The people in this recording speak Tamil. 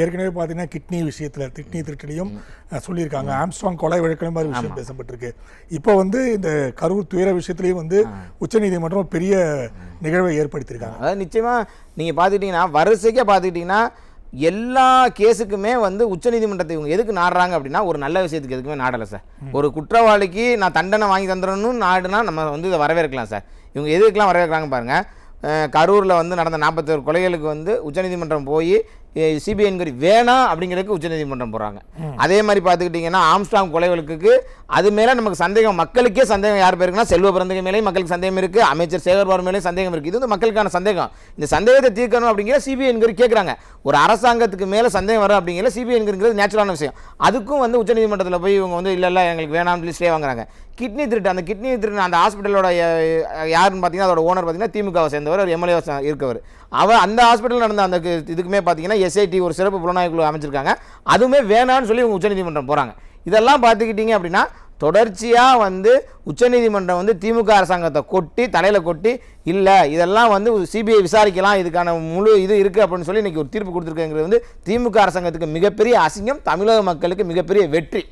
ஏற்கனவே பார்த்தீங்கன்னா கிட்னி விஷயத்தில் கிட்னி திருட்டிலையும் சொல்லியிருக்காங்க. ஆம்ஸ்ட்ராங் கொலை வழக்கிலும் மாதிரி விஷயம் பேசப்பட்டிருக்கு. இப்போ வந்து இந்த கரூர் துயர விஷயத்துலையும் வந்து உச்சநீதிமன்றம் பெரிய நிகழ்வை ஏற்படுத்தியிருக்காங்க. அதாவது நிச்சயமாக நீங்கள் பார்த்துக்கிட்டிங்கன்னா வரிசைக்காக பார்த்துக்கிட்டிங்கன்னா எல்லா கேஸுக்குமே வந்து உச்சநீதிமன்றத்தை இவங்க எதுக்கு நாடுறாங்க அப்படின்னா ஒரு நல்ல விஷயத்துக்கு எதுக்குமே நாடலை சார். ஒரு குற்றவாளிக்கு நான் தண்டனை வாங்கி தந்துடணும்னு நாடுனா நம்ம வந்து இதை வரவேற்கலாம் சார். இவங்க எதுக்கெல்லாம் வரவேற்கிறாங்க பாருங்கள். கரூரில் வந்து நடந்த 41 கொலைகளுக்கு வந்து உச்சநீதிமன்றம் போய் சிபிஐ என்கொயரி வேணாம் அப்படிங்கிறதுக்கு உச்சநீதிமன்றம் போகிறாங்க. அதே மாதிரி பார்த்துக்கிட்டிங்கன்னா ஆம்ஸ்ட்ராங் கொலை வழக்குக்கு அது மேலே நமக்கு சந்தேகம், மக்களுக்கே சந்தேகம் யார் பேருக்குன்னா செல்வ பிறந்தகை மேலேயும் மக்களுக்கு சந்தேகம் இருக்குது, அமைச்சர் சேகர்பாபு மேலேயும் சந்தேகம் இருக்குது. இது வந்து மக்களுக்கான சந்தேகம். இந்த சந்தேகத்தை தீர்க்கணும் அப்படிங்கிற சிபிஐ என்கொயரி கேட்குறாங்க. ஒரு அரசாங்கத்துக்கு மேலே சந்தேகம் வரும் அப்படிங்கிற சிபிஐ என்கொயரிங்கிறது நேச்சுரலான விஷயம். அதுக்கும் வந்து உச்சநீதிமன்றத்தில் போய் இவங்க வந்து இல்லை எங்களுக்கு வேணாம்னு ஸ்டே வாங்குறாங்க. கிட்னி திருட்டு, அந்த கிட்னி திருட்டு அந்த ஹாஸ்பிட்டலோட யாருன்னு பார்த்தீங்கன்னா அதோட ஓனர் பார்த்தீங்கன்னா திமுகவை சேர்ந்தவர், ஒரு எம்எல்ஏ இருக்கவர். அவர் அந்த ஹாஸ்பிட்டல் நடந்த அந்த இதுக்குமே பார்த்தீங்கன்னா எஸ்ஐடி ஒரு சிறப்பு புலனாய்வு குழு அமைச்சிருக்காங்க. அதுவுமே வேணான்னு சொல்லி இவங்க உச்சநீதிமன்றம் போகிறாங்க. இதெல்லாம் பார்த்துக்கிட்டீங்க அப்படின்னா தொடர்ச்சியாக வந்து உச்சநீதிமன்றம் வந்து திமுக அரசாங்கத்தை கொட்டி தலையில் கொட்டி இல்லை இதெல்லாம் வந்து சிபிஐ விசாரிக்கலாம், இதுக்கான முழு இது இருக்குது அப்படின்னு சொல்லி இன்றைக்கி ஒரு தீர்ப்பு கொடுத்துருக்குங்கிறது வந்து திமுக அரசாங்கத்துக்கு மிகப்பெரிய அசிங்கம், தமிழக மக்களுக்கு மிகப்பெரிய வெற்றி.